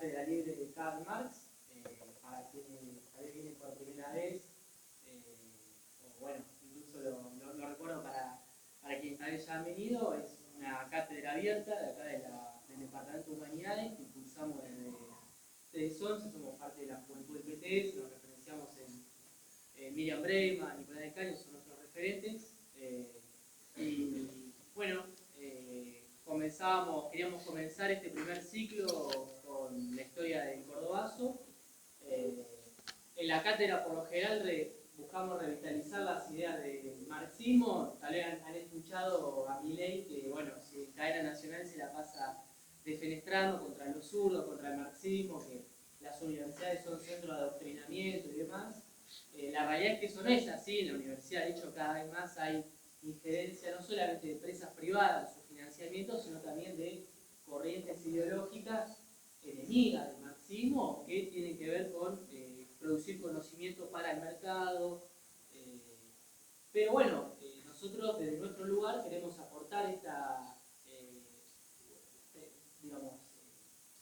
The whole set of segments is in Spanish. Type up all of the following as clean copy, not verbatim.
Cátedra Libre de Karl Marx, para quienes tal vez vienen por primera vez, o bueno, incluso lo recuerdo para quienes tal vez ya han venido. Es una cátedra abierta de acá del Departamento de Humanidades que impulsamos desde SONCE. Somos parte de la juventud del PTS, nos referenciamos en Miriam Breiman, Nicolás de Caño, son nuestros referentes. Y bueno, queríamos comenzar este primer ciclo con la historia del Cordobazo. En la cátedra, por lo general, buscamos revitalizar las ideas del marxismo. Tal vez han escuchado a Milei que, bueno, si en cadena nacional se la pasa defenestrando contra los zurdos, contra el marxismo, que las universidades son centros de adoctrinamiento y demás. La realidad es que eso no es así. En la universidad, de hecho, cada vez más hay injerencia no solamente de empresas privadas en su financiamiento, sino también de corrientes ideológicas enemigas del marxismo que tienen que ver con producir conocimiento para el mercado. Pero bueno, nosotros desde nuestro lugar queremos aportar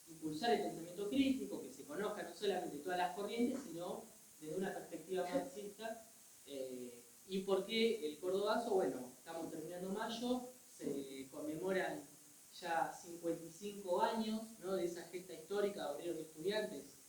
impulsar el pensamiento crítico, que se conozca no solamente todas las corrientes, sino desde una perspectiva marxista. ¿Y por qué el Cordobazo? Bueno, estamos terminando mayo, se conmemoran ya 55 años, ¿no?, de esa gesta histórica de obreros y estudiantes,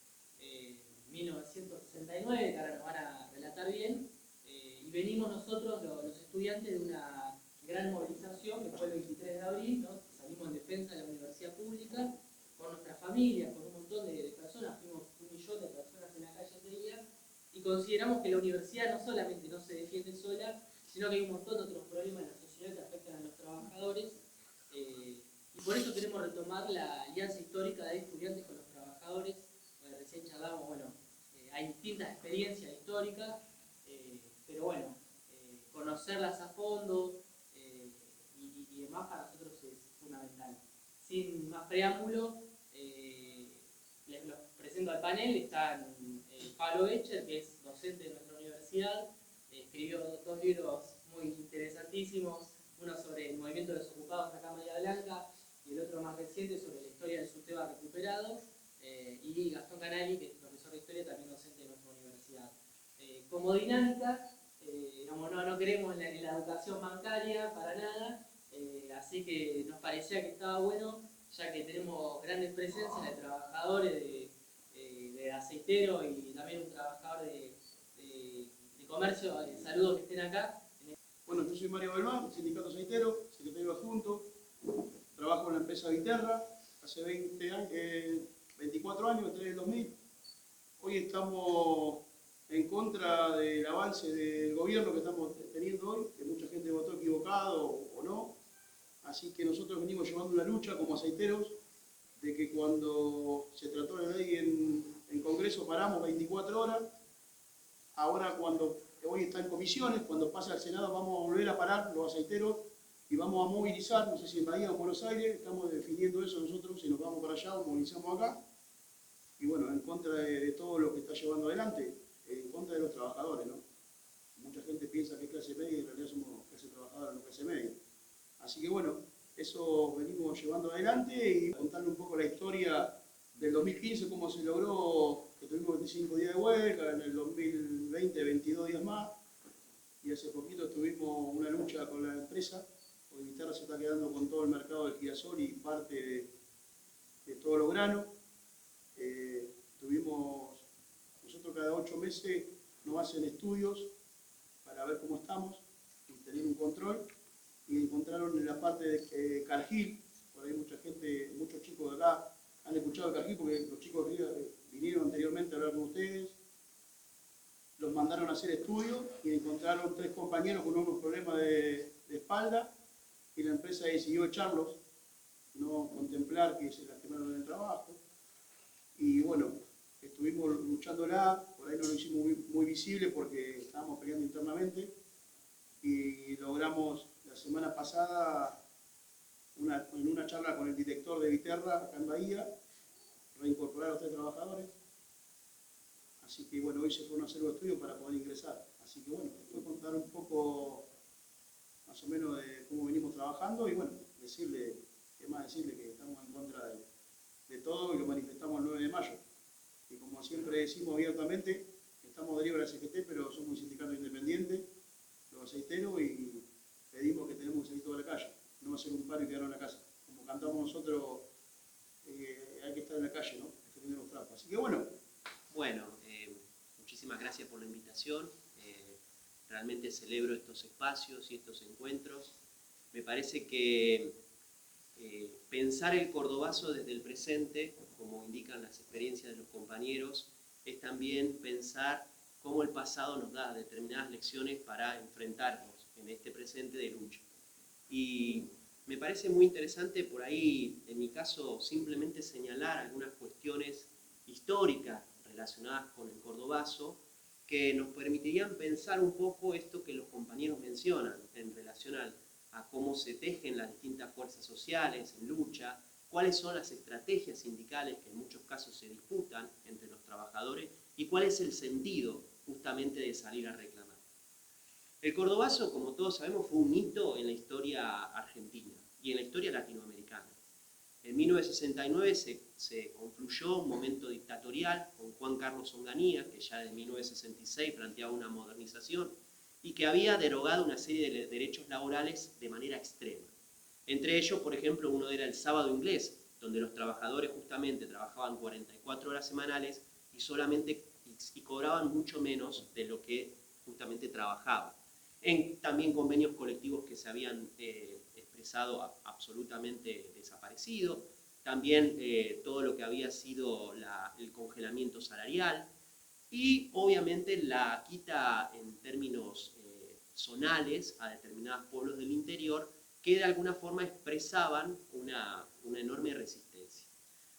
1969, que ahora nos van a relatar bien, y venimos nosotros, los estudiantes, de una gran movilización que fue el 23 de abril, ¿no? Salimos en defensa de la universidad pública, con nuestras familias, con un montón de personas, fuimos 1 millón de personas en la calle ese día, y consideramos que la universidad no solamente no se defiende sola, sino que hay un montón de otros problemas en la sociedad que afectan a los trabajadores, y por eso queremos retomar la alianza histórica de estudiantes con los trabajadores. Recién charlamos, bueno, hay distintas experiencias históricas, pero bueno, conocerlas a fondo y demás para nosotros es fundamental. Sin más preámbulo, les los presento al panel. Está Pablo Becher, que es docente de nuestra universidad, escribió 2 libros muy interesantísimos, uno sobre el movimiento de desocupados acá en Bahía Blanca y el otro más reciente sobre la historia del subteba recuperado, y Gastón Canali, que es profesor de historia, también docente de nuestra universidad. Como dinámica, no queremos en la educación bancaria para nada, así que nos parecía que estaba bueno, ya que tenemos grandes presencias de trabajadores de aceitero y también un trabajador de comercio. Saludos que estén acá. Bueno, yo soy Mario Belmán, sindicato aceitero, secretario adjunto, trabajo en la empresa Viterra, hace 24 años, desde el 2000. Hoy estamos en contra del avance del gobierno que estamos teniendo hoy, que mucha gente votó equivocado o no. Así que nosotros venimos llevando una lucha como aceiteros, de que cuando se trató la ley en Congreso paramos 24 horas, ahora cuando hoy está en comisiones, cuando pase al Senado vamos a volver a parar los aceiteros y vamos a movilizar, no sé si en Bahía o en Buenos Aires, estamos definiendo eso nosotros, si nos vamos para allá o movilizamos acá. Y bueno, en contra de todo lo que está llevando adelante, en contra de los trabajadores, ¿no? Mucha gente piensa que es clase media y en realidad somos clase trabajadora, no clase media. Así que bueno, eso venimos llevando adelante y contarle un poco la historia del 2015, cómo se logró que tuvimos 25 días de huelga, en el 2020 22 días más, y hace poquito tuvimos una lucha con la empresa, porque Viterra se está quedando con todo el mercado del girasol y parte de todos los granos. Nosotros cada 8 meses nos hacen estudios para ver cómo estamos y tener un control, y encontraron en la parte de Cargill, por ahí mucha gente, muchos chicos de acá han escuchado de Cargill porque los chicos vinieron anteriormente a hablar con ustedes, los mandaron a hacer estudios y encontraron 3 compañeros con unos problemas de espalda, y la empresa decidió echarlos, no contemplar que se lastimaron en el trabajo. Y bueno, estuvimos luchándola, por ahí no lo hicimos muy visible porque estábamos peleando internamente, y logramos la semana pasada, en una charla con el director de Viterra, acá en Bahía, reincorporar a los 3 trabajadores. Así que bueno, hoy se fueron a hacer los estudios para poder ingresar. Así que bueno, después contar un poco más o menos de cómo venimos trabajando y bueno, decirle que estamos en contra de todo y lo manifestamos el 9 de mayo. Y como siempre decimos abiertamente, estamos de libre de la CGT, pero somos un sindicato independiente, los aceiteros, y pedimos que tenemos que salir toda la calle, no hacer un paro y quedarnos en la casa. Como cantamos nosotros, hay que estar en la calle, ¿no? Defendiendo los trapos. Así que bueno. Bueno, muchísimas gracias por la invitación. Realmente celebro estos espacios y estos encuentros. Me parece que pensar el cordobazo desde el presente, como indican las experiencias de los compañeros, es también pensar cómo el pasado nos da determinadas lecciones para enfrentarnos en este presente de lucha. Y me parece muy interesante por ahí, en mi caso, simplemente señalar algunas cuestiones históricas relacionadas con el cordobazo que nos permitirían pensar un poco esto que los compañeros mencionan en relación a cómo se tejen las distintas fuerzas sociales en lucha, cuáles son las estrategias sindicales que en muchos casos se disputan entre los trabajadores y cuál es el sentido justamente de salir a reclamar. El cordobazo, como todos sabemos, fue un hito en la historia argentina y en la historia latinoamericana. En 1969 se concluyó un momento dictatorial con Juan Carlos Onganía, que ya en 1966 planteaba una modernización y que había derogado una serie de derechos laborales de manera extrema. Entre ellos, por ejemplo, uno era el sábado inglés, donde los trabajadores justamente trabajaban 44 horas semanales y cobraban mucho menos de lo que justamente trabajaban. También convenios colectivos que se habían expresado absolutamente desaparecido, también todo lo que había sido el congelamiento salarial y obviamente la quita en términos zonales a determinados pueblos del interior que de alguna forma expresaban una enorme resistencia.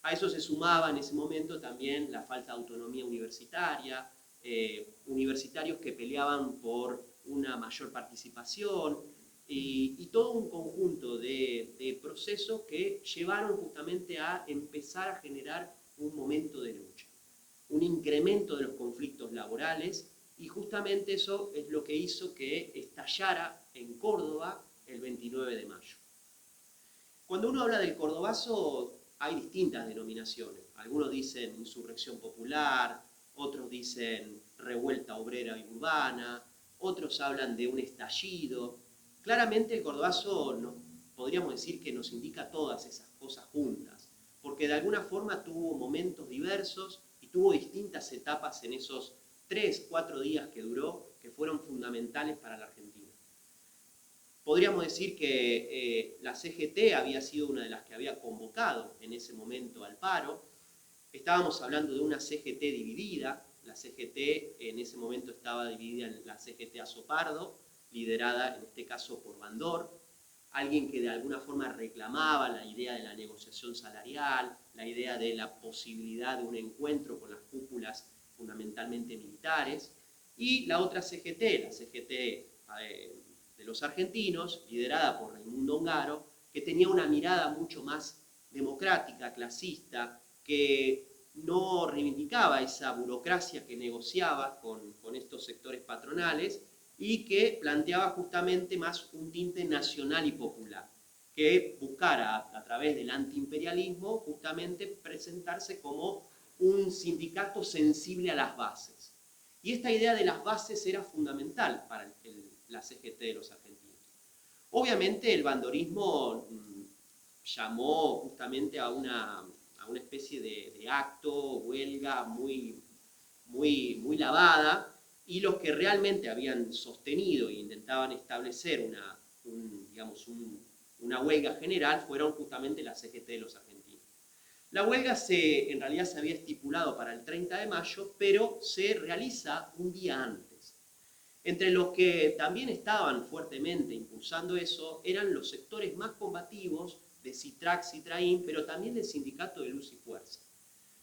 A eso se sumaba en ese momento también la falta de autonomía universitaria, universitarios que peleaban por una mayor participación y todo un conjunto de procesos que llevaron justamente a empezar a generar un momento de lucha, un incremento de los conflictos laborales y justamente eso es lo que hizo que estallara en Córdoba el 29 de mayo. Cuando uno habla del cordobazo hay distintas denominaciones. Algunos dicen insurrección popular, otros dicen revuelta obrera y urbana, otros hablan de un estallido. Claramente el cordobazo podríamos decir que nos indica todas esas cosas juntas, porque de alguna forma tuvo momentos diversos y tuvo distintas etapas en esos 3-4 días que duró, que fueron fundamentales para la Argentina. Podríamos decir que la CGT había sido una de las que había convocado en ese momento al paro. Estábamos hablando de una CGT dividida. La CGT en ese momento estaba dividida en la CGT Azopardo, liderada en este caso por Bandor, alguien que de alguna forma reclamaba la idea de la negociación salarial, la idea de la posibilidad de un encuentro con las cúpulas fundamentalmente militares, y la otra CGT, la CGT de los argentinos, liderada por Raimundo Ongaro, que tenía una mirada mucho más democrática, clasista, que no reivindicaba esa burocracia que negociaba con estos sectores patronales y que planteaba justamente más un tinte nacional y popular, que buscara a través del antiimperialismo justamente presentarse como un sindicato sensible a las bases. Y esta idea de las bases era fundamental para la CGT de los argentinos. Obviamente el bandorismo llamó justamente a una especie de acto, huelga muy lavada, y los que realmente habían sostenido e intentaban establecer una huelga general fueron justamente la CGT de los argentinos. La huelga en realidad se había estipulado para el 30 de mayo, pero se realiza un día antes. Entre los que también estaban fuertemente impulsando eso eran los sectores más combativos de CITRAC, CITRAIN, pero también del sindicato de Luz y Fuerza.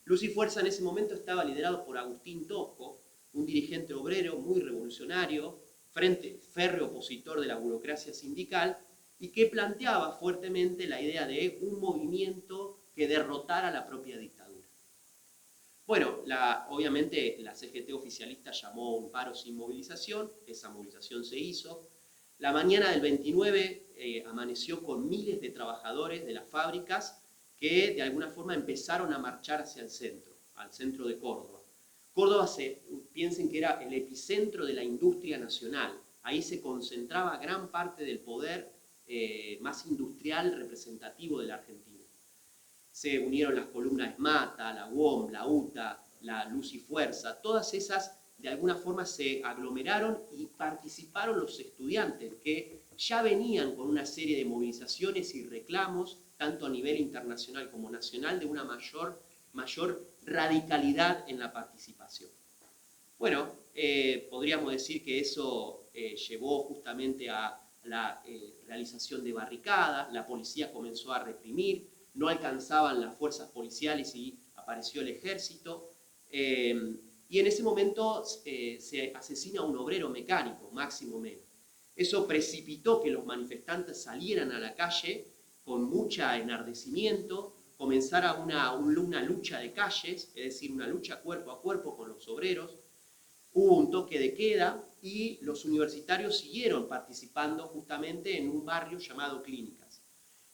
Luz y Fuerza en ese momento estaba liderado por Agustín Tosco, un dirigente obrero muy revolucionario, férreo opositor de la burocracia sindical, y que planteaba fuertemente la idea de un movimiento que derrotara la propia dictadura. Bueno, obviamente la CGT oficialista llamó un paro sin movilización, esa movilización se hizo. La mañana del 29 amaneció con miles de trabajadores de las fábricas que de alguna forma empezaron a marchar hacia el centro, al centro de Córdoba. Córdoba, piensen que era el epicentro de la industria nacional. Ahí se concentraba gran parte del poder más industrial representativo de la Argentina. Se unieron las columnas ESMATA, la UOM, la UTA, la Luz y Fuerza. Todas esas de alguna forma se aglomeraron y participaron los estudiantes que ya venían con una serie de movilizaciones y reclamos, tanto a nivel internacional como nacional, de una mayor radicalidad en la participación. Bueno, podríamos decir que eso llevó justamente a la realización de barricadas, la policía comenzó a reprimir, no alcanzaban las fuerzas policiales y apareció el ejército, y en ese momento se asesina a un obrero mecánico, Máximo Meno. Eso precipitó que los manifestantes salieran a la calle con mucho enardecimiento, comenzara una lucha de calles, es decir, una lucha cuerpo a cuerpo con los obreros. Hubo un toque de queda y los universitarios siguieron participando justamente en un barrio llamado Clínicas.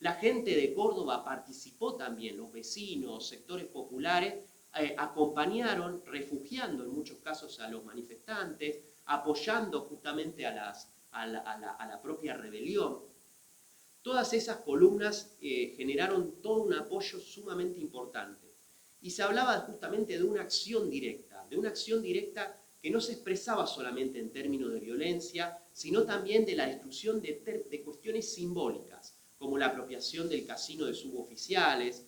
La gente de Córdoba participó también, los vecinos, sectores populares, acompañaron, refugiando en muchos casos a los manifestantes, apoyando justamente a la propia rebelión. Todas esas columnas generaron todo un apoyo sumamente importante. Y se hablaba justamente de una acción directa que no se expresaba solamente en términos de violencia, sino también de la destrucción de cuestiones simbólicas, como la apropiación del casino de suboficiales,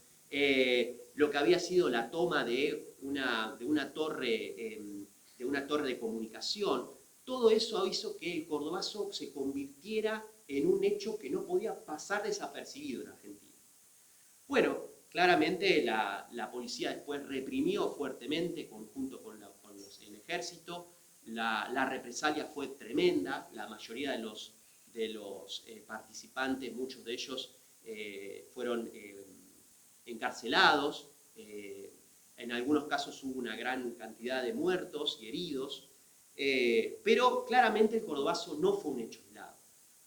lo que había sido la toma de una torre de comunicación. Todo eso hizo que el Cordobazo se convirtiera en un hecho que no podía pasar desapercibido en Argentina. Bueno, claramente la policía después reprimió fuertemente junto con el ejército. La represalia fue tremenda. La mayoría de los participantes, muchos de ellos fueron encarcelados. En algunos casos hubo una gran cantidad de muertos y heridos. Pero claramente el Cordobazo no fue un hecho aislado.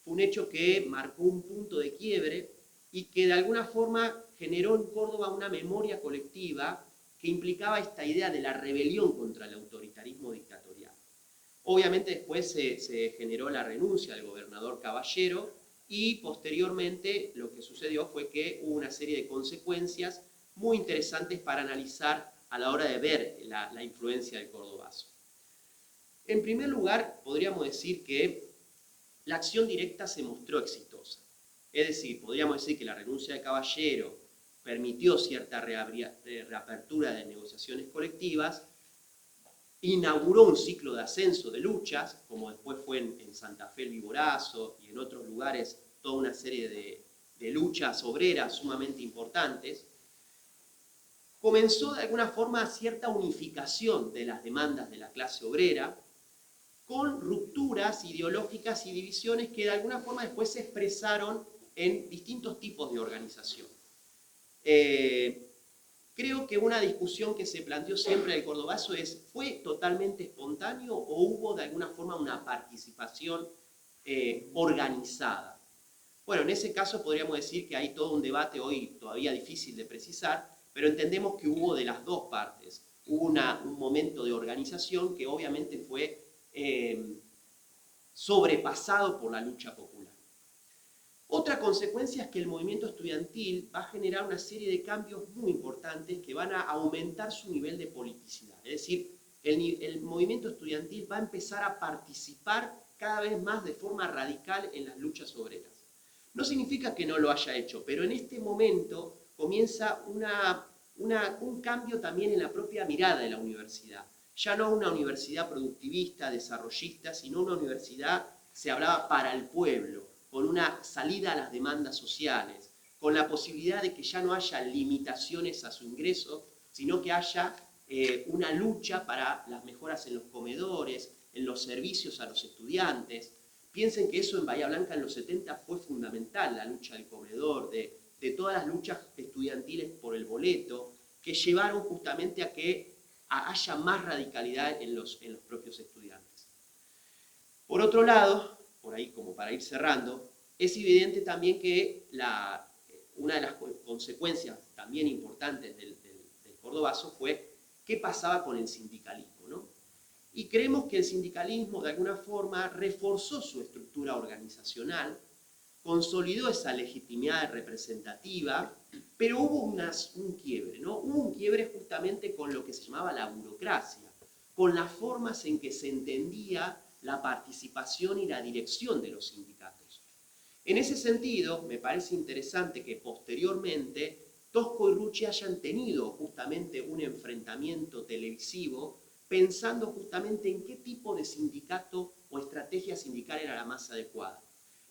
Fue un hecho que marcó un punto de quiebre y que de alguna forma generó en Córdoba una memoria colectiva que implicaba esta idea de la rebelión contra el autoritarismo dictatorial. Obviamente después se generó la renuncia del gobernador Caballero y posteriormente lo que sucedió fue que hubo una serie de consecuencias muy interesantes para analizar a la hora de ver la influencia del Cordobazo. En primer lugar, podríamos decir que la acción directa se mostró exitosa. Es decir, podríamos decir que la renuncia de Caballero permitió cierta reapertura de negociaciones colectivas, inauguró un ciclo de ascenso de luchas, como después fue en Santa Fe el Viborazo y en otros lugares toda una serie de luchas obreras sumamente importantes. Comenzó de alguna forma cierta unificación de las demandas de la clase obrera, con rupturas ideológicas y divisiones que de alguna forma después se expresaron en distintos tipos de organización. Creo que una discusión que se planteó siempre del Cordobazo es, ¿fue totalmente espontáneo o hubo de alguna forma una participación organizada? Bueno, en ese caso podríamos decir que hay todo un debate hoy todavía difícil de precisar, pero entendemos que hubo de las dos partes. Hubo un momento de organización que obviamente fue sobrepasado por la lucha popular. Otra consecuencia es que el movimiento estudiantil va a generar una serie de cambios muy importantes que van a aumentar su nivel de politicidad. Es decir, el movimiento estudiantil va a empezar a participar cada vez más de forma radical en las luchas obreras. No significa que no lo haya hecho, pero en este momento comienza un cambio también en la propia mirada de la universidad. Ya no una universidad productivista, desarrollista, sino una universidad, se hablaba para el pueblo, con una salida a las demandas sociales, con la posibilidad de que ya no haya limitaciones a su ingreso, sino que haya una lucha para las mejoras en los comedores, en los servicios a los estudiantes. Piensen que eso en Bahía Blanca en los 70 fue fundamental, la lucha del comedor, de todas las luchas estudiantiles por el boleto, que llevaron justamente a que haya más radicalidad en los propios estudiantes. Por otro lado, por ahí como para ir cerrando, es evidente también que una de las consecuencias también importantes del Cordobazo fue qué pasaba con el sindicalismo, ¿no? Y creemos que el sindicalismo de alguna forma reforzó su estructura organizacional, consolidó esa legitimidad representativa, pero hubo un quiebre, ¿no? Hubo un quiebre justamente con lo que se llamaba la burocracia, con las formas en que se entendía la participación y la dirección de los sindicatos. En ese sentido, me parece interesante que posteriormente Tosco y Rucci hayan tenido justamente un enfrentamiento televisivo pensando justamente en qué tipo de sindicato o estrategia sindical era la más adecuada.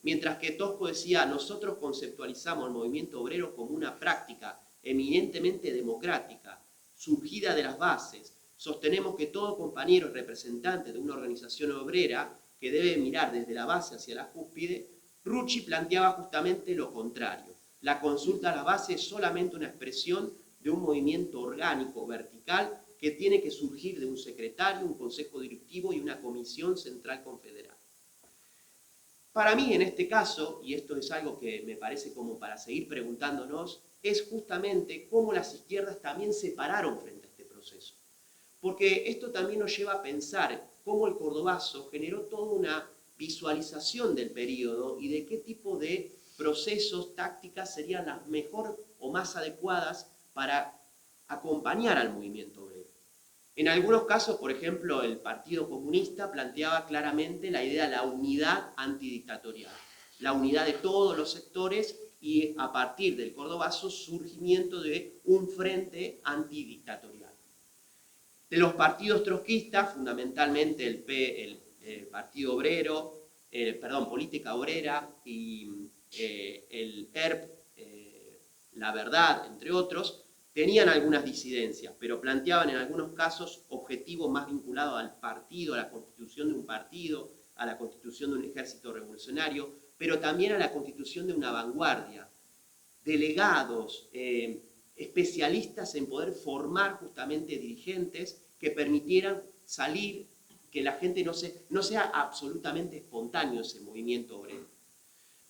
Mientras que Tosco decía, nosotros conceptualizamos el movimiento obrero como una práctica eminentemente democrática, surgida de las bases. Sostenemos que todo compañero es representante de una organización obrera que debe mirar desde la base hacia la cúspide. Rucci planteaba justamente lo contrario. La consulta a la base es solamente una expresión de un movimiento orgánico, vertical, que tiene que surgir de un secretario, un consejo directivo y una comisión central confederal. Para mí, en este caso, y esto es algo que me parece como para seguir preguntándonos, es justamente cómo las izquierdas también se pararon frente a este proceso. Porque esto también nos lleva a pensar cómo el Cordobazo generó toda una visualización del periodo y de qué tipo de procesos, tácticas serían las mejor o más adecuadas para acompañar al movimiento obrero. En algunos casos, por ejemplo, el Partido Comunista planteaba claramente la idea de la unidad antidictatorial, la unidad de todos los sectores y a partir del Cordobazo surgimiento de un frente antidictatorial. De los partidos trotskistas, fundamentalmente el Partido Obrero, Política Obrera y el ERP, La Verdad, entre otros, tenían algunas disidencias, pero planteaban en algunos casos objetivos más vinculados al partido, a la constitución de un partido, a la constitución de un ejército revolucionario, pero también a la constitución de una vanguardia, delegados, especialistas en poder formar justamente dirigentes que permitieran salir, que la gente no sea absolutamente espontáneo ese movimiento obrero.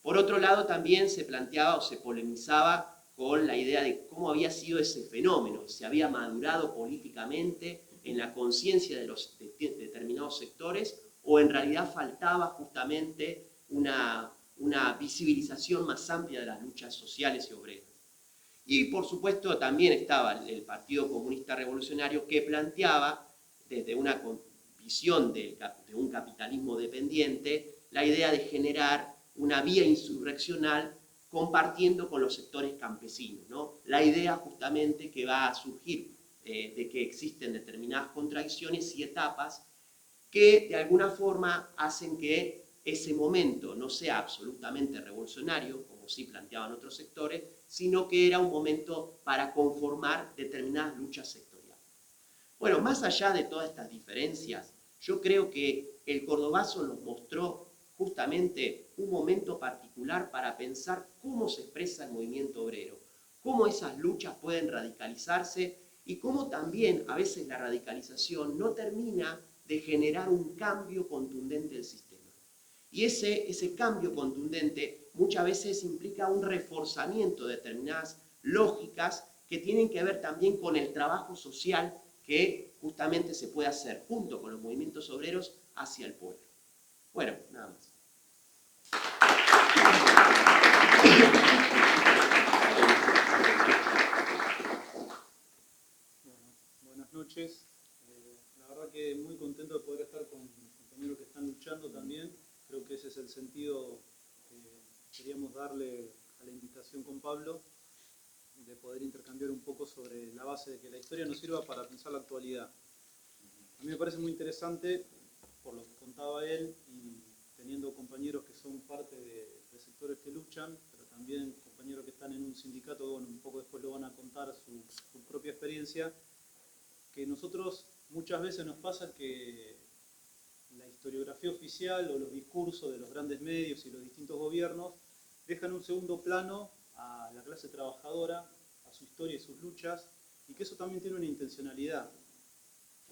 Por otro lado, también se planteaba o se polemizaba con la idea de cómo había sido ese fenómeno, si había madurado políticamente en la conciencia de los determinados sectores o en realidad faltaba justamente una visibilización más amplia de las luchas sociales y obreras. Y por supuesto también estaba el Partido Comunista Revolucionario que planteaba desde una visión de un capitalismo dependiente la idea de generar una vía insurreccional compartiendo con los sectores campesinos, ¿no? La idea justamente que va a surgir de que existen determinadas contradicciones y etapas que de alguna forma hacen que ese momento no sea absolutamente revolucionario, como sí planteaban otros sectores, sino que era un momento para conformar determinadas luchas sectoriales. Bueno, más allá de todas estas diferencias, yo creo que el Cordobazo nos mostró justamente un momento particular para pensar cómo se expresa el movimiento obrero, cómo esas luchas pueden radicalizarse y cómo también a veces la radicalización no termina de generar un cambio contundente del sistema. Y ese cambio contundente muchas veces implica un reforzamiento de determinadas lógicas que tienen que ver también con el trabajo social que justamente se puede hacer junto con los movimientos obreros hacia el pueblo. Bueno, nada más. Buenas noches. La verdad que muy contento de poder estar con los compañeros que están luchando también. Creo que ese es el sentido que queríamos darle a la invitación con Pablo, de poder intercambiar un poco sobre la base de que la historia nos sirva para pensar la actualidad. A mí me parece muy interesante, por lo que contaba él, y teniendo compañeros que son parte de sectores que luchan, pero también compañeros que están en un sindicato, bueno, un poco después lo van a contar su propia experiencia, que nosotros muchas veces nos pasa que la historiografía oficial o los discursos de los grandes medios y los distintos gobiernos dejan un segundo plano a la clase trabajadora, a su historia y sus luchas, y que eso también tiene una intencionalidad.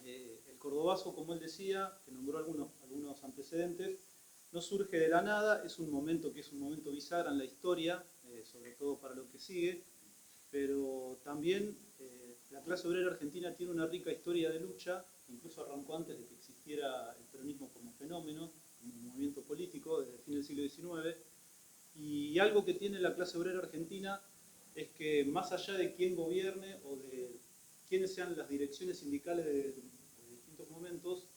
El Cordobazo, como él decía, que nombró algunos antecedentes, no surge de la nada, es un momento que es un momento bisagra en la historia sobre todo para lo que sigue, pero también la clase obrera argentina tiene una rica historia de lucha, incluso arrancó antes de que existiera el peronismo como fenómeno, como movimiento político, desde el fin del siglo XIX, y algo que tiene la clase obrera argentina es que más allá de quién gobierne o de quiénes sean las direcciones sindicales de distintos momentos,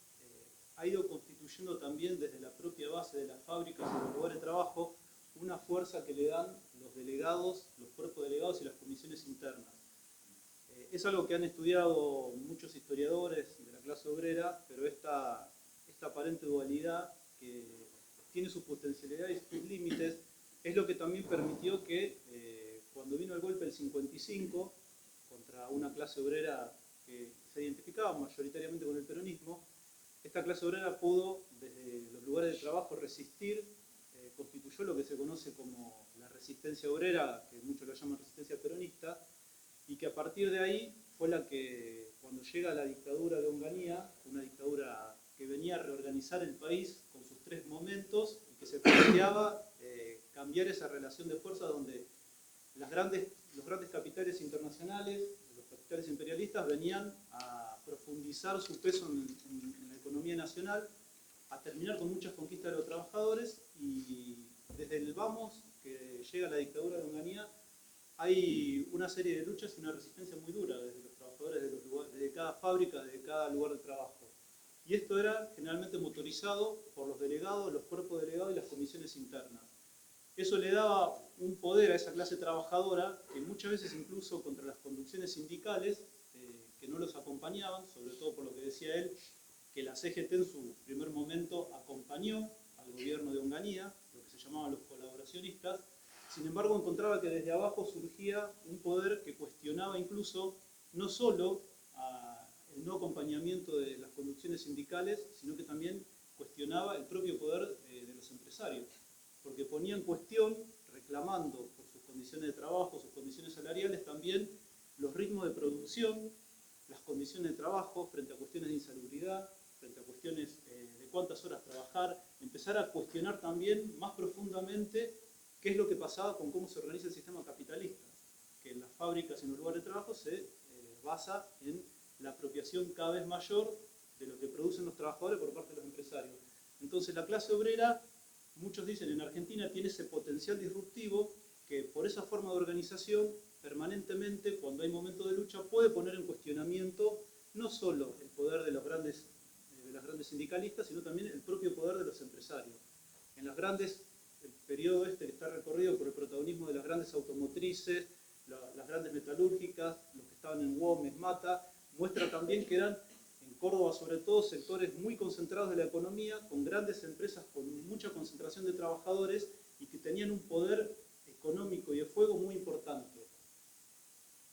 ha ido constituyendo también desde la propia base de las fábricas y los lugares de trabajo una fuerza que le dan los delegados, los cuerpos delegados y las comisiones internas. Es algo que han estudiado muchos historiadores de la clase obrera, pero esta aparente dualidad que tiene su potencialidad y sus límites es lo que también permitió que cuando vino el golpe del 55 contra una clase obrera que se identificaba mayoritariamente con el peronismo, esta clase obrera pudo desde los lugares de trabajo resistir, constituyó lo que se conoce como la resistencia obrera, que muchos lo llaman resistencia peronista, y que a partir de ahí fue la que, cuando llega la dictadura de Onganía, una dictadura que venía a reorganizar el país con sus tres momentos y que se planteaba cambiar esa relación de fuerza donde los grandes capitales internacionales, los capitales imperialistas, venían a profundizar su peso en la economía nacional, a terminar con muchas conquistas de los trabajadores, y desde el vamos que llega la dictadura de Onganía hay una serie de luchas y una resistencia muy dura desde los trabajadores de cada fábrica, de cada lugar de trabajo. Y esto era generalmente motorizado por los delegados, los cuerpos delegados y las comisiones internas. Eso le daba un poder a esa clase trabajadora que muchas veces incluso contra las conducciones sindicales que no los acompañaban, sobre todo por lo que decía él, que la CGT en su primer momento acompañó al gobierno de Onganía, lo que se llamaban los colaboracionistas. Sin embargo, encontraba que desde abajo surgía un poder que cuestionaba incluso no solo el no acompañamiento de las conducciones sindicales, sino que también cuestionaba el propio poder de los empresarios, porque ponía en cuestión, reclamando por sus condiciones de trabajo, sus condiciones salariales, también los ritmos de producción, las condiciones de trabajo frente a cuestiones de insalubridad, frente a cuestiones de cuántas horas trabajar, empezar a cuestionar también más profundamente qué es lo que pasaba con cómo se organiza el sistema capitalista, que en las fábricas y en los lugares de trabajo se basa en la apropiación cada vez mayor de lo que producen los trabajadores por parte de los empresarios. Entonces la clase obrera, muchos dicen en Argentina, tiene ese potencial disruptivo que por esa forma de organización permanentemente, cuando hay momentos de lucha, puede poner en cuestionamiento no solo el poder de las grandes sindicalistas, sino también el propio poder de los empresarios. En las grandes, el periodo este que está recorrido por el protagonismo de las grandes automotrices, las grandes metalúrgicas, los que estaban en Güemes, Mata, muestra también que eran, en Córdoba sobre todo, sectores muy concentrados de la economía, con grandes empresas, con mucha concentración de trabajadores y que tenían un poder económico y de fuego muy importante.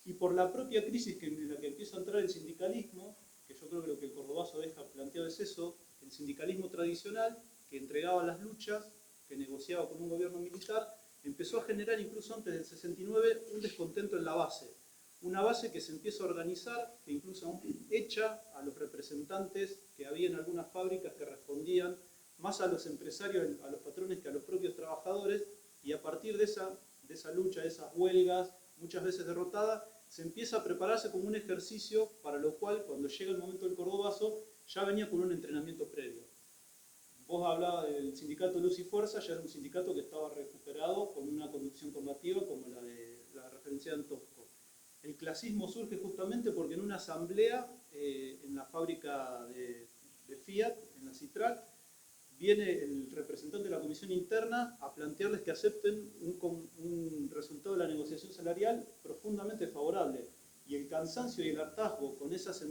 Y por la propia crisis en la que empieza a entrar el sindicalismo, que yo creo que lo que el cordobazo deja planteado es eso, el sindicalismo tradicional, que entregaba las luchas, que negociaba con un gobierno militar, empezó a generar incluso antes del 69 un descontento en la base. Una base que se empieza a organizar, que incluso echa a los representantes que había en algunas fábricas que respondían más a los empresarios, a los patrones que a los propios trabajadores, y a partir de esa lucha, de esas huelgas, muchas veces derrotadas, se empieza a prepararse como un ejercicio para lo cual, cuando llega el momento del cordobazo, ya venía con un entrenamiento previo. Vos hablabas del sindicato Luz y Fuerza, ya era un sindicato que estaba recuperado con una conducción combativa como la de la referencia de Antosco. El clasismo surge justamente porque en una asamblea en la fábrica de Fiat, en la Citral, viene el representante de la comisión interna a plantearles que acepten un resultado de la negociación salarial profundamente favorable. Y el cansancio y el hartazgo con esas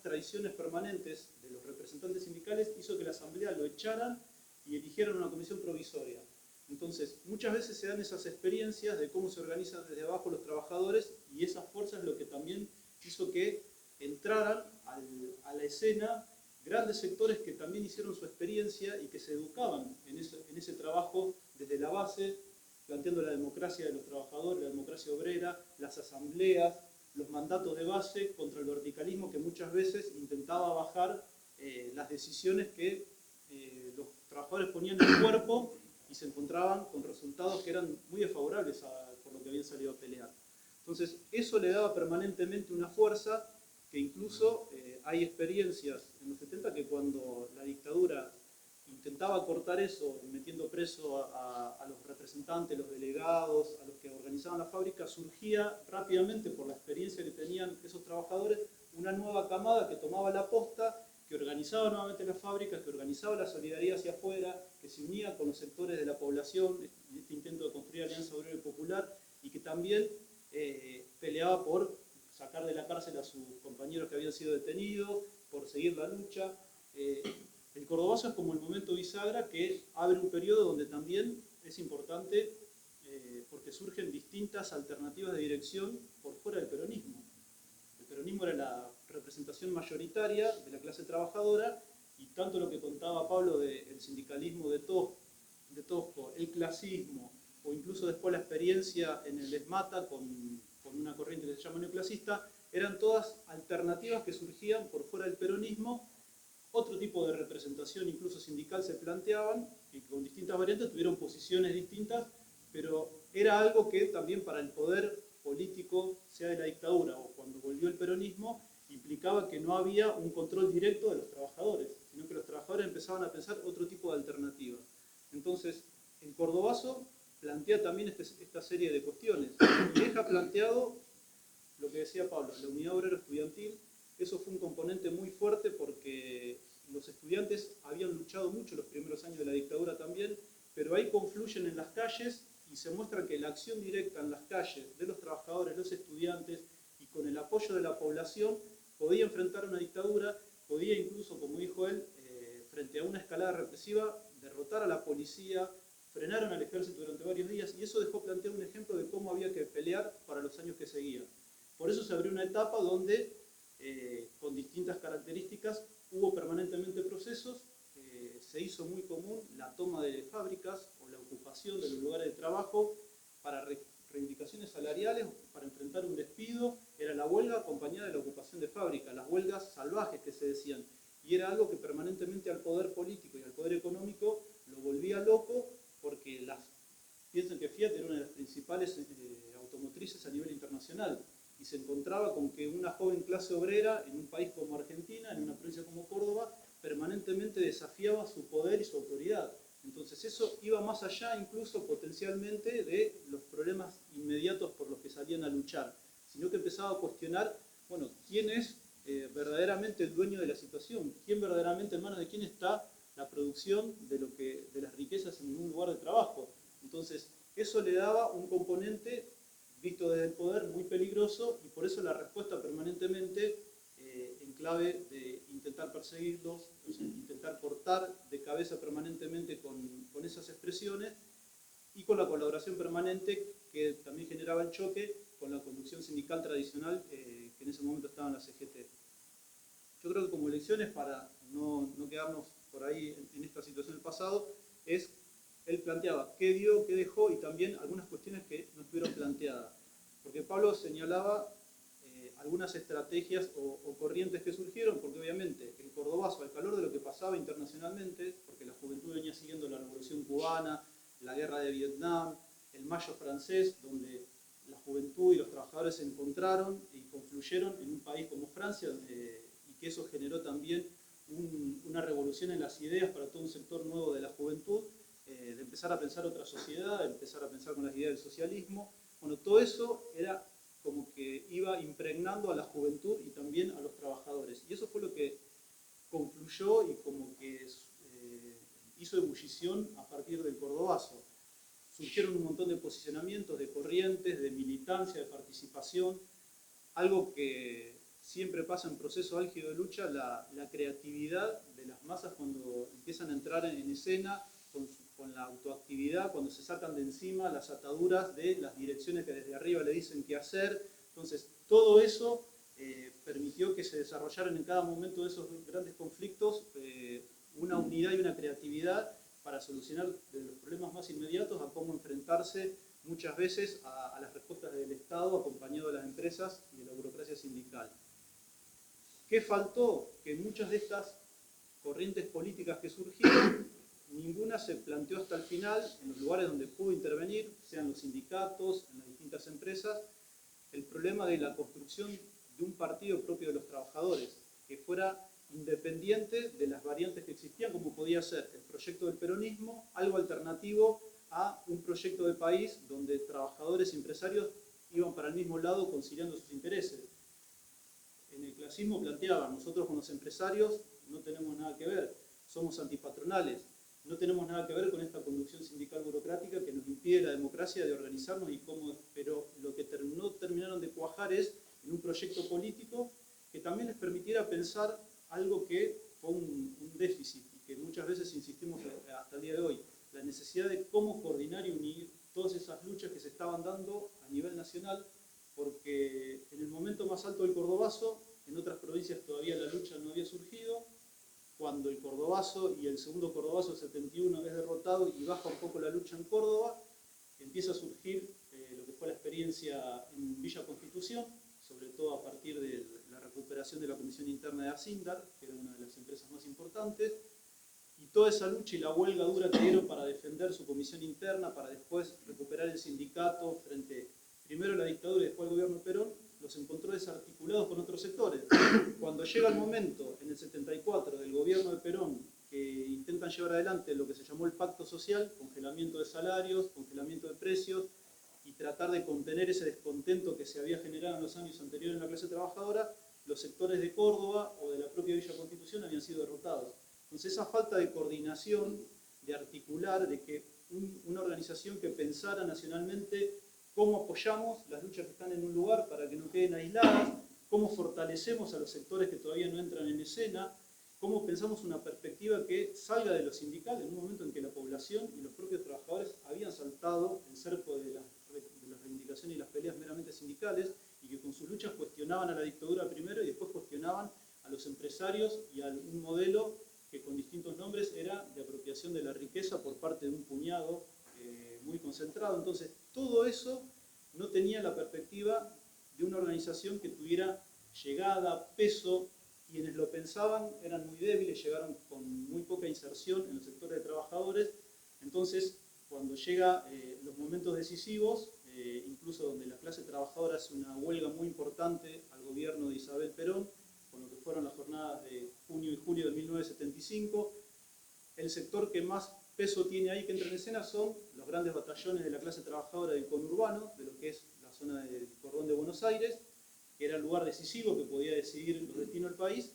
traiciones permanentes de los representantes sindicales hizo que la asamblea lo echaran y eligieran una comisión provisoria. Entonces, muchas veces se dan esas experiencias de cómo se organizan desde abajo los trabajadores, y esa fuerza es lo que también hizo que entraran a la escena grandes sectores que también hicieron su experiencia y que se educaban en ese trabajo desde la base, planteando la democracia de los trabajadores, la democracia obrera, las asambleas, los mandatos de base contra el verticalismo que muchas veces intentaba bajar las decisiones que los trabajadores ponían en el cuerpo y se encontraban con resultados que eran muy desfavorables salido a pelear. Entonces, eso le daba permanentemente una fuerza que incluso hay experiencias en los 70 que cuando la dictadura intentaba cortar eso, metiendo preso a los representantes, los delegados, a los que organizaban la fábrica, surgía rápidamente, por la experiencia que tenían esos trabajadores, una nueva camada que tomaba la posta, que organizaba nuevamente las fábricas, que organizaba la solidaridad hacia afuera, que se unía con los sectores de la población en este intento de construir Alianza Obrera y Popular, y que también peleaba por sacar de la cárcel a sus compañeros que habían sido detenidos, por seguir la lucha. El Cordobazo es como el momento bisagra que abre un periodo donde también es importante porque surgen distintas alternativas de dirección por fuera del peronismo. El peronismo era la representación mayoritaria de la clase trabajadora y tanto lo que contaba Pablo del sindicalismo de Tosco, el clasismo o incluso después la experiencia en el ESMATA con una corriente que se llama neoclasista, eran todas alternativas que surgían por fuera del peronismo. Otro tipo de representación, incluso sindical, se planteaban, y con distintas variantes tuvieron posiciones distintas, pero era algo que también para el poder político, sea de la dictadura o cuando volvió el peronismo, implicaba que no había un control directo de los trabajadores, sino que los trabajadores empezaban a pensar otro tipo de alternativa. Entonces, el Cordobazo plantea también esta serie de cuestiones y deja planteado lo que decía Pablo, la unidad obrera estudiantil. Eso fue un componente muy fuerte porque los estudiantes habían luchado mucho los primeros años de la dictadura también, pero ahí confluyen en las calles y se muestra que la acción directa en las calles de los trabajadores, los estudiantes y con el apoyo de la población podía enfrentar una dictadura, podía incluso, como dijo él, frente a una escalada represiva, derrotar a la policía, frenaron al ejército durante varios días y eso dejó planteado un ejemplo de cómo había que pelear para los años que seguían. Por eso se abrió una etapa donde con distintas características hubo permanentemente procesos, se hizo muy común la toma de fábricas o la ocupación de los lugares de trabajo para reivindicaciones salariales, para enfrentar un despido, era la huelga acompañada de la ocupación de fábricas, las huelgas salvajes que se decían, y era algo que permanentemente al poder político y al poder económico lo volvía loco porque piensen que Fiat era una de las principales automotrices a nivel internacional, y se encontraba con que una joven clase obrera en un país como Argentina, en una provincia como Córdoba, permanentemente desafiaba su poder y su autoridad. Entonces eso iba más allá incluso potencialmente de los problemas inmediatos por los que salían a luchar, sino que empezaba a cuestionar, bueno, ¿quién es verdaderamente el dueño de la situación? ¿Quién verdaderamente, en manos de quién está la producción de las riquezas en un lugar de trabajo? Entonces eso le daba un componente visto desde el poder muy peligroso y por eso la respuesta permanentemente en clave de intentar perseguirlos, intentar cortar de cabeza permanentemente con esas expresiones y con la colaboración permanente que también generaba el choque con la conducción sindical tradicional que en ese momento estaba en la CGT. Yo creo que como lecciones, para no quedarnos por ahí en esta situación del pasado, él planteaba qué dio, qué dejó y también algunas cuestiones que no estuvieron planteadas. Porque Pablo señalaba algunas estrategias o corrientes que surgieron, porque obviamente el Cordobazo, al calor de lo que pasaba internacionalmente, porque la juventud venía siguiendo la Revolución Cubana, la Guerra de Vietnam, el Mayo francés, donde la juventud y los trabajadores se encontraron y confluyeron en un país como Francia, y que eso generó también una revolución en las ideas para todo un sector nuevo de la juventud, de empezar a pensar otra sociedad, de empezar a pensar con las ideas del socialismo. Bueno, todo eso era como que iba impregnando a la juventud y también a los trabajadores. Y eso fue lo que confluyó y como que hizo ebullición a partir del Cordobazo. Surgieron un montón de posicionamientos, de corrientes, de militancia, de participación, algo que siempre pasa en proceso álgido de lucha, la creatividad de las masas cuando empiezan a entrar en escena, con la autoactividad, cuando se sacan de encima las ataduras de las direcciones que desde arriba le dicen qué hacer. Entonces, todo eso permitió que se desarrollaran en cada momento de esos grandes conflictos una unidad y una creatividad para solucionar los problemas más inmediatos a cómo enfrentarse muchas veces a las respuestas del Estado acompañado de las empresas y de la burocracia sindical. ¿Qué faltó? Que muchas de estas corrientes políticas que surgieron ninguna se planteó hasta el final, en los lugares donde pudo intervenir, sean los sindicatos, en las distintas empresas, el problema de la construcción de un partido propio de los trabajadores, que fuera independiente de las variantes que existían, como podía ser el proyecto del peronismo, algo alternativo a un proyecto de país donde trabajadores y empresarios iban para el mismo lado conciliando sus intereses. En el clasismo planteaban, nosotros con los empresarios no tenemos nada que ver, somos antipatronales, no tenemos nada que ver con esta conducción sindical burocrática que nos impide la democracia de organizarnos y cómo, pero lo que terminaron de cuajar es en un proyecto político que también les permitiera pensar algo que fue un déficit y que muchas veces insistimos hasta el día de hoy, la necesidad de cómo coordinar y unir todas esas luchas que se estaban dando a nivel nacional, porque en el momento más alto del Cordobazo, en otras provincias todavía la lucha no había surgido. Cuando el Cordobazo y el segundo Cordobazo 71 es derrotado y baja un poco la lucha en Córdoba, empieza a surgir lo que fue la experiencia en Villa Constitución, sobre todo a partir de la recuperación de la Comisión Interna de Arcindar, que era una de las empresas más importantes, y toda esa lucha y la huelga dura que dieron para defender su comisión interna, para después recuperar el sindicato frente primero a la dictadura y después al gobierno de Perón, los encontró desarticulados con otros sectores. Cuando llega el momento, en el 74, del gobierno de Perón, que intentan llevar adelante lo que se llamó el pacto social, congelamiento de salarios, congelamiento de precios, y tratar de contener ese descontento que se había generado en los años anteriores en la clase trabajadora, los sectores de Córdoba o de la propia Villa Constitución habían sido derrotados. Entonces esa falta de coordinación, de articular, de que una organización que pensara nacionalmente cómo apoyamos las luchas que están en un lugar para que no queden aisladas, cómo fortalecemos a los sectores que todavía no entran en escena, cómo pensamos una perspectiva que salga de lo sindical en un momento en que la población y los propios trabajadores habían saltado el cerco de las reivindicaciones y las peleas meramente sindicales y que con sus luchas cuestionaban a la dictadura primero y después cuestionaban a los empresarios y a un modelo que con distintos nombres era de apropiación de la riqueza por parte de un puñado muy concentrado. Entonces, todo eso no tenía la perspectiva de una organización que tuviera llegada, peso. Quienes lo pensaban eran muy débiles, llegaron con muy poca inserción en los sectores de trabajadores. Entonces, cuando llega los momentos decisivos, incluso donde la clase trabajadora hace una huelga muy importante al gobierno de Isabel Perón, con lo que fueron las jornadas de junio y julio de 1975, el sector que más peso tiene ahí que entra en escena son los grandes batallones de la clase trabajadora del conurbano, de lo que es la zona del cordón de Buenos Aires, que era el lugar decisivo que podía decidir los destinos del país,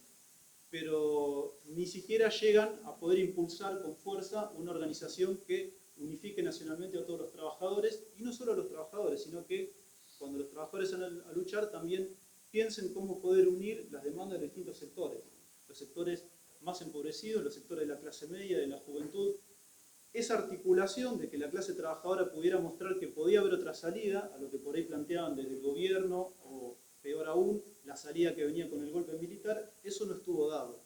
pero ni siquiera llegan a poder impulsar con fuerza una organización que unifique nacionalmente a todos los trabajadores, y no solo a los trabajadores, sino que cuando los trabajadores salen a luchar también piensen cómo poder unir las demandas de distintos sectores, los sectores más empobrecidos, los sectores de la clase media, de la juventud. Esa articulación de que la clase trabajadora pudiera mostrar que podía haber otra salida a lo que por ahí planteaban desde el gobierno, o peor aún, la salida que venía con el golpe militar, eso no estuvo dado.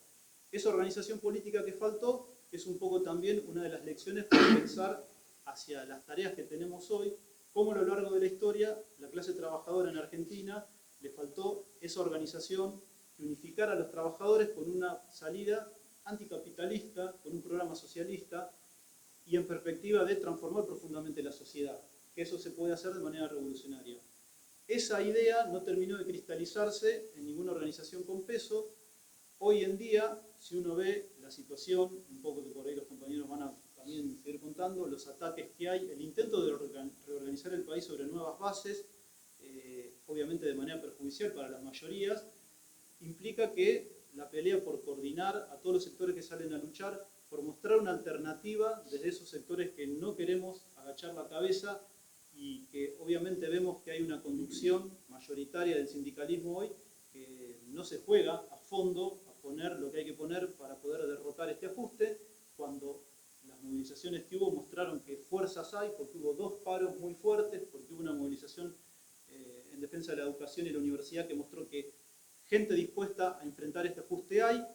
Esa organización política que faltó es un poco también una de las lecciones para pensar hacia las tareas que tenemos hoy, cómo a lo largo de la historia la clase trabajadora en Argentina le faltó esa organización que unificara a los trabajadores con una salida anticapitalista, con un programa socialista, y en perspectiva de transformar profundamente la sociedad, que eso se puede hacer de manera revolucionaria. Esa idea no terminó de cristalizarse en ninguna organización con peso. Hoy en día, si uno ve la situación, un poco que por ahí los compañeros van a también seguir contando, los ataques que hay, el intento de reorganizar el país sobre nuevas bases, obviamente de manera perjudicial para las mayorías, implica que la pelea por coordinar a todos los sectores que salen a luchar, por mostrar una alternativa desde esos sectores que no queremos agachar la cabeza y que obviamente vemos que hay una conducción mayoritaria del sindicalismo hoy que no se juega a fondo a poner lo que hay que poner para poder derrotar este ajuste, cuando las movilizaciones que hubo mostraron que fuerzas hay, porque hubo 2 paros muy fuertes, porque hubo una movilización en defensa de la educación y la universidad que mostró que gente dispuesta a enfrentar este ajuste hay,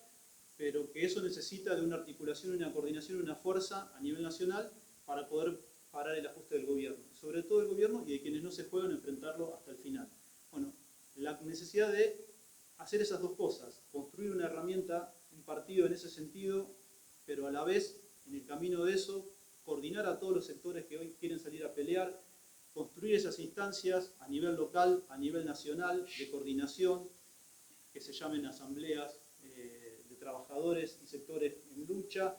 pero que eso necesita de una articulación, una coordinación, una fuerza a nivel nacional para poder parar el ajuste del gobierno, sobre todo del gobierno y de quienes no se juegan a enfrentarlo hasta el final. Bueno, la necesidad de hacer esas dos cosas, construir una herramienta, un partido en ese sentido, pero a la vez en el camino de eso, coordinar a todos los sectores que hoy quieren salir a pelear, construir esas instancias a nivel local, a nivel nacional, de coordinación, que se llamen asambleas de trabajadores y sectores en lucha.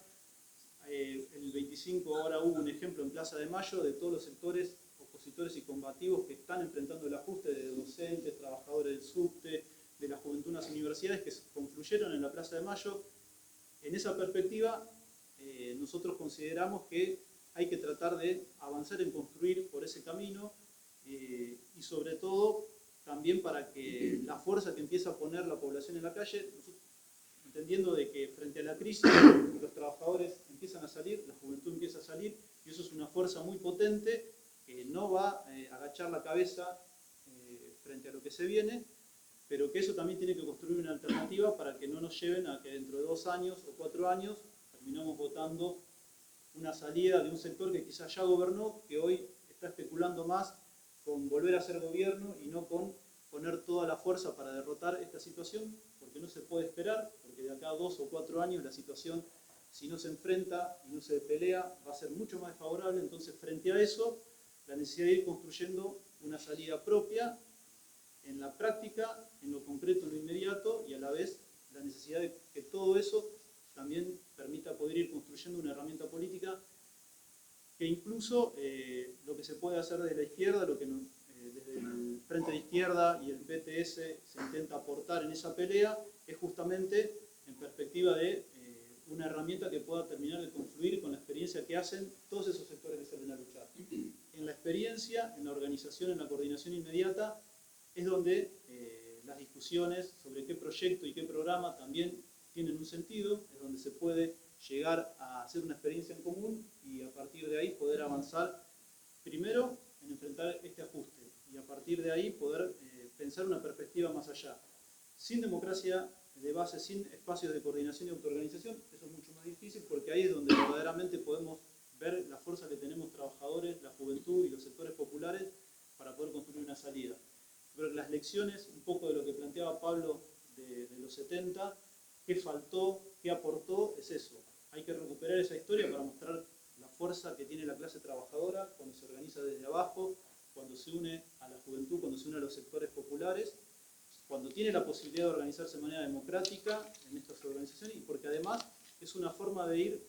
El 25 ahora hubo un ejemplo en Plaza de Mayo de todos los sectores opositores y combativos que están enfrentando el ajuste, de docentes, trabajadores del subte, de la juventud en las universidades, que se confluyeron en la Plaza de Mayo. En esa perspectiva, nosotros consideramos que hay que tratar de avanzar en construir por ese camino y sobre todo también para que la fuerza que empieza a poner la población en la calle, entendiendo de que frente a la crisis los trabajadores empiezan a salir, la juventud empieza a salir, y eso es una fuerza muy potente que no va a agachar la cabeza frente a lo que se viene, pero que eso también tiene que construir una alternativa para que no nos lleven a que dentro de 2 años o 4 años terminamos votando una salida de un sector que quizás ya gobernó, que hoy está especulando más con volver a ser gobierno y no con poner toda la fuerza para derrotar esta situación, porque no se puede esperar, porque de acá a 2 o 4 años la situación, si no se enfrenta y no se pelea, va a ser mucho más desfavorable. Entonces, frente a eso, la necesidad de ir construyendo una salida propia en la práctica, en lo concreto, en lo inmediato, y a la vez la necesidad de que todo eso también permita poder ir construyendo una herramienta política que incluso lo que se puede hacer desde la izquierda, lo que desde el Frente de Izquierda y el PTS se intenta aportar en esa pelea, es justamente en perspectiva de una herramienta que pueda terminar de confluir con la experiencia que hacen todos esos sectores que salen a luchar. En la experiencia, en la organización, en la coordinación inmediata, es donde las discusiones sobre qué proyecto y qué programa también tienen un sentido, es donde se puede llegar a hacer una experiencia en común y a partir de ahí poder avanzar primero en enfrentar este ajuste y a partir de ahí poder pensar una perspectiva más allá. Sin democracia de base, sin espacios de coordinación y autoorganización, eso es mucho más difícil porque ahí es donde verdaderamente podemos ver la fuerza que tenemos trabajadores, la juventud y los sectores populares para poder construir una salida. Creo que las lecciones, un poco de lo que planteaba Pablo de los 70, qué faltó, qué aportó, es eso. Hay que recuperar esa historia para mostrar la fuerza que tiene la clase trabajadora cuando se organiza desde abajo, cuando se une a la juventud, cuando se une a los sectores populares, cuando tiene la posibilidad de organizarse de manera democrática en estas organizaciones y porque además es una forma de ir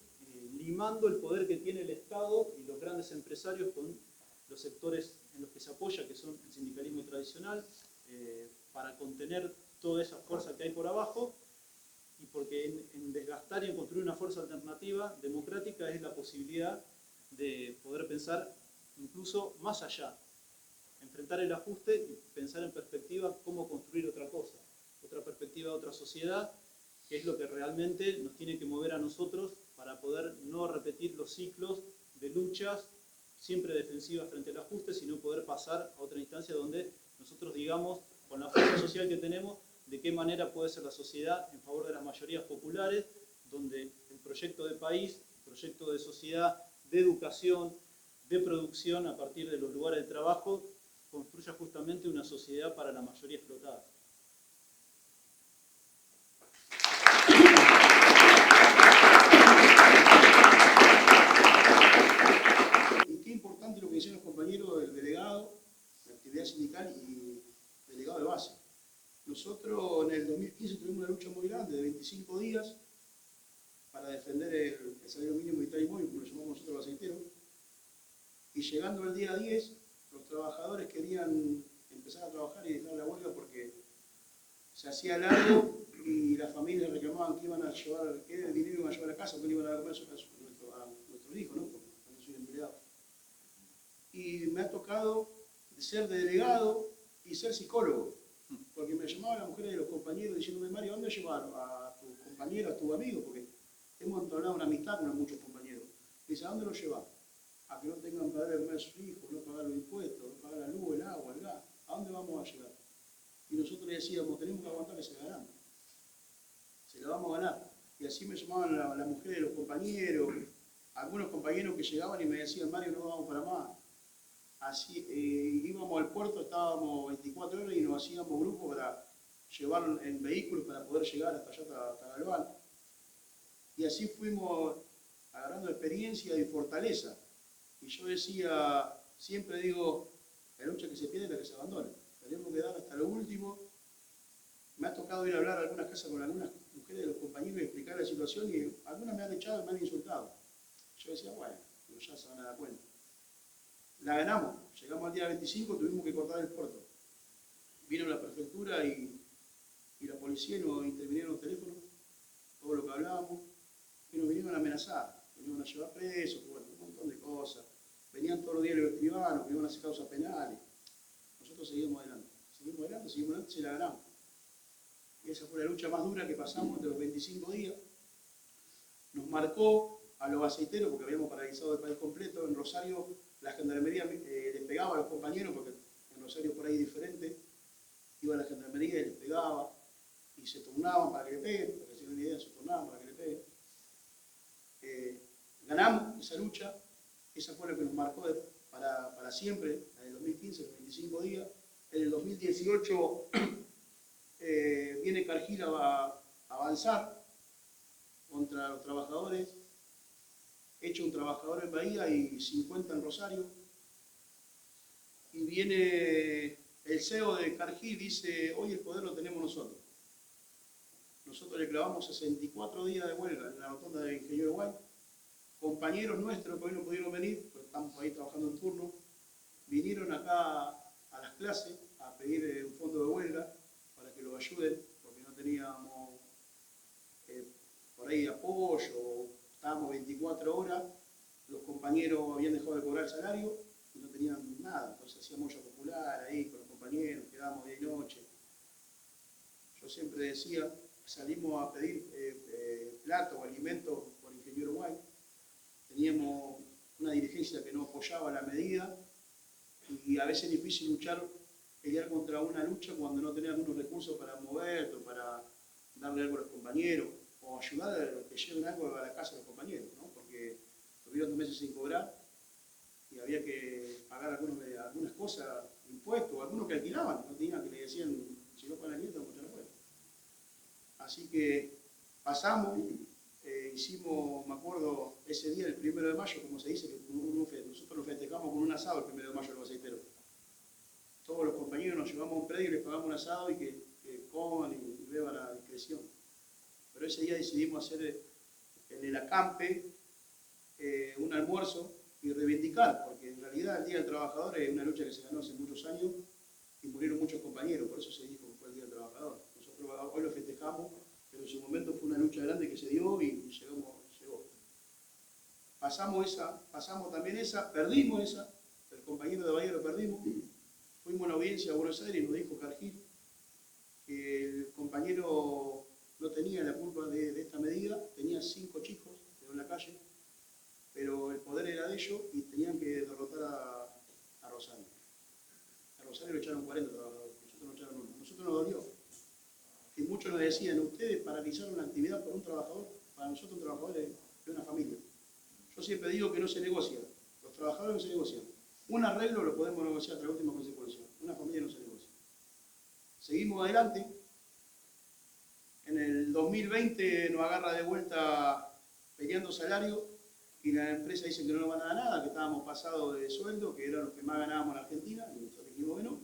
limando el poder que tiene el Estado y los grandes empresarios con los sectores en los que se apoya, que son el sindicalismo tradicional, para contener toda esa fuerza que hay por abajo, y porque en desgastar y en construir una fuerza alternativa democrática es la posibilidad de poder pensar incluso más allá, enfrentar el ajuste y pensar en perspectiva cómo construir otra cosa, otra perspectiva, otra sociedad, que es lo que realmente nos tiene que mover a nosotros para poder no repetir los ciclos de luchas siempre defensivas frente al ajuste, sino poder pasar a otra instancia donde nosotros digamos, con la fuerza social que tenemos, de qué manera puede ser la sociedad en favor de las mayorías populares, donde el proyecto de país, el proyecto de sociedad, de educación, de producción a partir de los lugares de trabajo, construya justamente una sociedad para la mayoría explotada. Y qué importante lo que decían los compañeros del delegado, de actividad sindical y delegado de base. Nosotros en el 2015 tuvimos una lucha muy grande de 25 días para defender el salario mínimo vital y móvil, como lo llamamos nosotros los aceiteros. Y llegando el día 10, los trabajadores querían empezar a trabajar y dejar la huelga porque se hacía largo y las familias reclamaban que iban a llevar, qué dinero iban a llevar a casa, que le iban a comer a nuestros hijos, ¿no? Porque yo soy empleado. Y me ha tocado ser delegado y ser psicólogo. Porque me llamaban las mujeres de los compañeros diciéndome, Mario, ¿dónde llevaron a tu compañero, a tu amigo? Porque hemos entablado una amistad con muchos compañeros. Me dice, ¿a dónde lo llevas? A que no tengan para darle comer a sus hijos, no pagar los impuestos, no pagar la luz, el agua, el gas. ¿A dónde vamos a llegar? Y nosotros le decíamos, tenemos que aguantar que se la ganan. Se la vamos a ganar. Y así me llamaban las mujeres de los compañeros, algunos compañeros que llegaban y me decían, Mario, no vamos para más. Así, íbamos al puerto, estábamos 24 horas y nos hacíamos grupos para llevar en vehículos para poder llegar hasta allá, hasta Galván. Y así fuimos agarrando experiencia y fortaleza. Y yo decía, siempre digo, la lucha que se pierde es la que se abandona. Tenemos que dar hasta lo último. Me ha tocado ir a hablar a algunas casas con algunas mujeres de los compañeros y explicar la situación y algunas me han echado y me han insultado. Yo decía, bueno, ya se van a dar cuenta. La ganamos, llegamos al día 25, tuvimos que cortar el puerto. Vino la prefectura y la policía y nos intervinieron los teléfonos, todo lo que hablábamos, y nos vinieron a amenazar, nos iban a llevar presos, bueno, un montón de cosas. Venían todos los días los escribanos, que iban a hacer causas penales. Nosotros seguimos adelante, y la ganamos. Y esa fue la lucha más dura que pasamos de los 25 días. Nos marcó a los aceiteros, porque habíamos paralizado el país completo. En Rosario la gendarmería les pegaba a los compañeros, porque en Rosario por ahí es diferente. Iba a la gendarmería y les pegaba, y se turnaban para que le peguen, porque si no ni idea, se turnaban para que le peguen. Ganamos esa lucha, esa fue la que nos marcó para siempre, en el 2015, los 25 días. En el 2018 viene Cargill a avanzar contra los trabajadores, hecho un trabajador en Bahía y 50 en Rosario, y viene el CEO de Cargill, dice, hoy el poder lo tenemos nosotros. Nosotros le clavamos 64 días de huelga en la rotonda de Ingeniero White. Compañeros nuestros que hoy no pudieron venir, porque estamos ahí trabajando en turno, vinieron acá a las clases a pedir un fondo de huelga para que los ayuden, porque no teníamos por ahí apoyo, estábamos 24 horas, los compañeros habían dejado de cobrar el salario y no tenían nada, entonces hacíamos olla popular ahí con los compañeros, quedábamos día y noche. Yo siempre decía, salimos a pedir plato o alimentos por Ingeniero White, teníamos una dirigencia que no apoyaba la medida y a veces es difícil pelear contra una lucha cuando no tenés algunos recursos para moverte o para darle algo a los compañeros o ayudar a que lleven algo a la casa de los compañeros, ¿no? Porque tuvieron 2 meses sin cobrar y había que pagar algunas cosas, impuestos, algunos que alquilaban, no tenían, que le decían, si no pagan el nieto, no echar afuera. Así que pasamos, hicimos, me acuerdo, ese día, el 1 de mayo, como se dice, que nosotros lo festejamos con un asado el 1 de mayo los aceiteros. Todos los compañeros nos llevamos a un predio y les pagamos un asado y que coman y beban a discreción. Pero ese día decidimos hacer en el acampe un almuerzo y reivindicar, porque en realidad el Día del Trabajador es una lucha que se ganó hace muchos años y murieron muchos compañeros, por eso se dijo que fue el Día del Trabajador. Nosotros hoy lo festejamos, pero en su momento fue una lucha grande que se dio y llegó. Pasamos también esa, perdimos esa, el compañero de Bahía lo perdimos, fuimos a una audiencia a Buenos Aires y nos dijo Cargill que el compañero no tenía la culpa de esta medida, tenía 5 chicos en la calle, pero el poder era de ellos y tenían que derrotar a Rosario. A Rosario lo echaron 40 trabajadores, nosotros nos echaron 1. Nosotros nos dolió. Y muchos nos decían, ustedes paralizaron una actividad por un trabajador, para nosotros un trabajador es de una familia. Yo siempre digo que no se negocia, los trabajadores no se negocian. Un arreglo lo podemos negociar hasta la última consecuencia, una familia no se negocia. Seguimos adelante. En el 2020 nos agarra de vuelta peleando salario y la empresa dice que no nos van a dar nada, que estábamos pasados de sueldo, que eran los que más ganábamos en Argentina, y nosotros dijimos que no.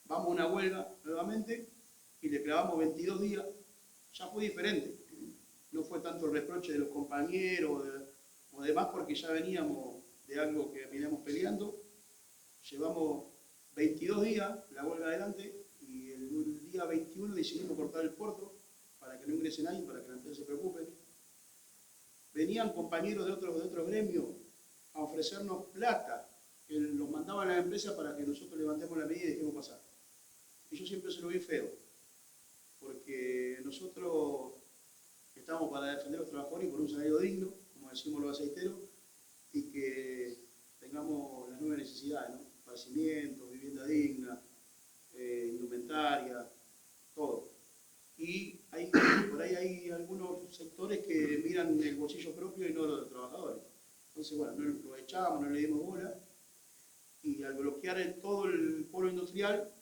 Vamos a una huelga nuevamente y le clavamos 22 días. Ya fue diferente. No fue tanto el reproche de los compañeros o demás, porque ya veníamos de algo que veníamos peleando. Llevamos 22 días la huelga adelante y el día 21 decidimos cortar el puerto para que no ingrese nadie, para que la empresa se preocupe. Venían compañeros de otros gremios a ofrecernos plata, que los mandaban a la empresa para que nosotros levantemos la medida y dejemos pasar. Y yo siempre se lo vi feo, porque nosotros estamos para defender a los trabajadores y por un salario digno, como decimos los aceiteros, y que tengamos las 9 necesidades, ¿no? Abastecimiento, vivienda digna, indumentaria, todo. Y por ahí hay algunos sectores que miran el bolsillo propio y no los trabajadores. Entonces, bueno, no lo echamos, no le dimos bola, y al bloquear todo el polo industrial,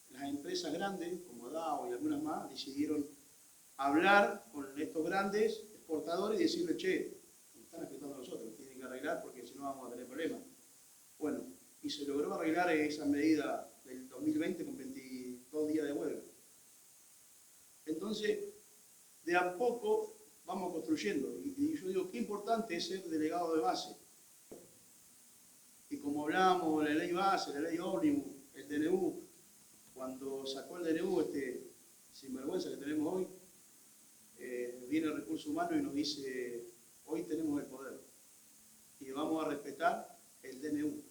las empresas grandes, como Dow y algunas más, decidieron hablar con estos grandes exportadores y decirle, che, están afectando arreglar porque si no vamos a tener problemas. Bueno, y se logró arreglar esa medida del 2020 con 22 días de huelga. Entonces, de a poco vamos construyendo. Y yo digo, qué importante es ser delegado de base. Y como hablamos, la ley base, la ley ómnibus, el DNU, cuando sacó el DNU, este sinvergüenza que tenemos hoy, viene el recurso humano y nos dice, hoy tenemos el poder y vamos a respetar el DNU.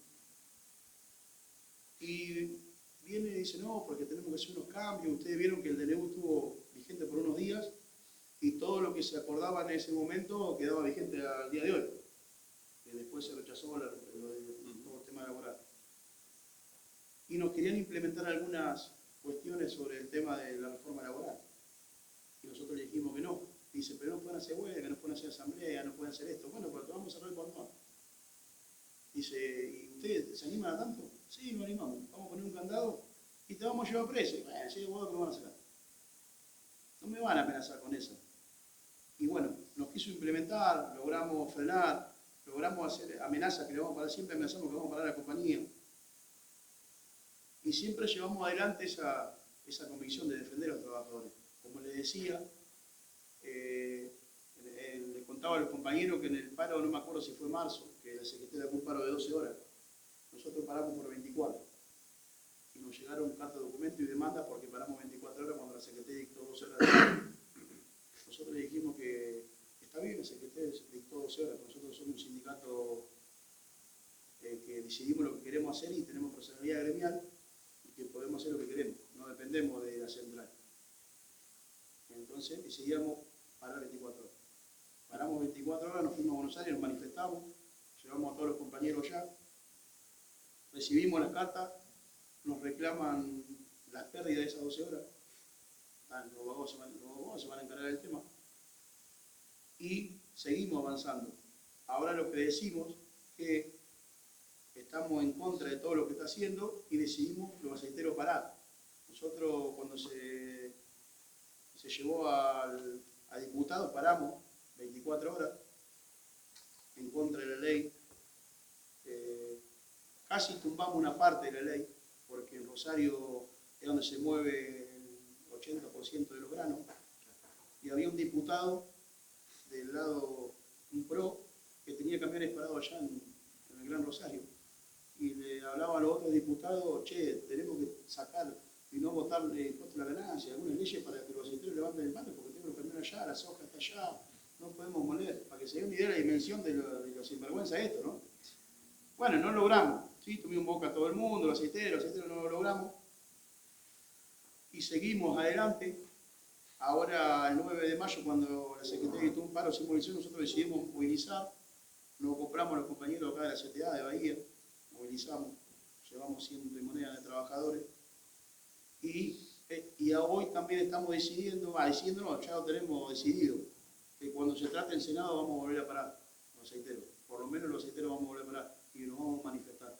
Y viene y dice, no, porque tenemos que hacer unos cambios. Ustedes vieron que el DNU estuvo vigente por unos días y todo lo que se acordaba en ese momento quedaba vigente al día de hoy. Que después se rechazó todo el tema laboral. Y nos querían implementar algunas cuestiones sobre el tema de la reforma laboral. Y nosotros le dijimos que no. Dice, pero no pueden hacer huelga, no pueden hacer asamblea, no pueden hacer esto. Bueno, pero te vamos a cerrar el portón. Dice, ¿y ustedes se animan a tanto? Sí, nos animamos. Vamos a poner un candado y te vamos a llevar preso. Y bueno, si hay huevos que me van a sacar. No me van a amenazar con eso. Y bueno, nos quiso implementar, logramos frenar, logramos hacer amenazas que le vamos a parar, siempre amenazamos que vamos a parar a la compañía. Y siempre llevamos adelante esa convicción de defender a los trabajadores. Como les decía, le contaba a los compañeros que en el paro, no me acuerdo si fue marzo, que la Secretaría dejó un paro de 12 horas. Nosotros paramos por 24. Y nos llegaron cartas de documento y demandas porque paramos 24 horas cuando la Secretaría dictó 12 horas de paro. Nosotros le dijimos que está bien, la Secretaría dictó 12 horas, nosotros somos un sindicato que decidimos lo que queremos hacer y tenemos personalidad gremial y que podemos hacer lo que queremos, no dependemos de la central. Entonces decidíamos parar 24 horas. Paramos 24 horas, nos fuimos a Buenos Aires, nos manifestamos, llevamos a todos los compañeros allá, recibimos las cartas, nos reclaman las pérdidas de esas 12 horas, los abogados se van a encargar del tema, y seguimos avanzando. Ahora lo que decimos que estamos en contra de todo lo que está haciendo y decidimos los aceiteros parar. Nosotros cuando se llevó a diputados paramos 24 horas en contra de la ley. Casi tumbamos una parte de la ley, porque en Rosario es donde se mueve el 80% de los granos, y había un diputado del lado, un PRO, que tenía camiones parados allá en el Gran Rosario, y le hablaba a los otros diputados, che, tenemos que sacar y no votarle impuesto a la ganancia, algunas leyes para que los aceiteros levanten el mando, porque tengo los camiones allá, la soja está allá, no podemos moler, para que se dé una idea de la dimensión de lo sinvergüenza esto, ¿no? Bueno, no logramos, ¿sí? Tuvimos boca a todo el mundo, los aceiteros no lo logramos, y seguimos adelante. Ahora, el 9 de mayo, cuando la Secretaría dictó un paro sin movilización, nosotros decidimos movilizar, nos compramos a los compañeros acá de la CTA de Bahía, movilizamos, llevamos 100 y moneda de trabajadores, y hoy también estamos decidiendo, no, ya lo tenemos decidido, que cuando se trate el Senado vamos a volver a parar los aceiteros, por lo menos los aceiteros vamos a volver a parar y nos vamos a manifestar,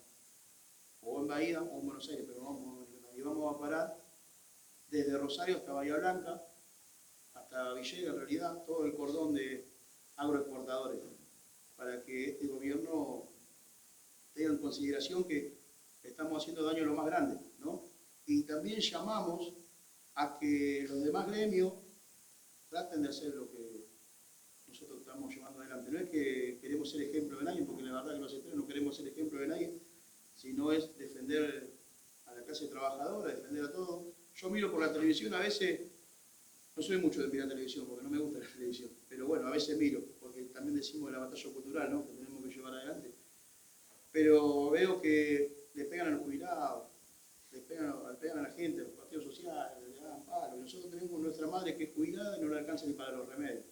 o en Bahía o en Buenos Aires, pero vamos a manifestar, y vamos a parar desde Rosario hasta Bahía Blanca, hasta Villegas, en realidad, todo el cordón de agroexportadores, para que este gobierno tenga en consideración que estamos haciendo daño a lo más grande, ¿no? Y también llamamos a que los demás gremios traten de hacer lo que nosotros estamos llevando adelante. No es que queremos ser ejemplo de nadie, porque la verdad que los aceiteros no queremos ser ejemplo de nadie, sino es defender a la clase trabajadora, defender a todos. Yo miro por la televisión, a veces, no soy mucho de mirar televisión, porque no me gusta la televisión, pero bueno, a veces miro, porque también decimos de la batalla cultural, ¿no?, que tenemos que llevar adelante. Pero veo que le pegan a los jubilados, le pegan a la gente, a los partidos sociales, le dan palo. Y nosotros tenemos nuestra madre que es jubilada y no le alcanza ni para los remedios.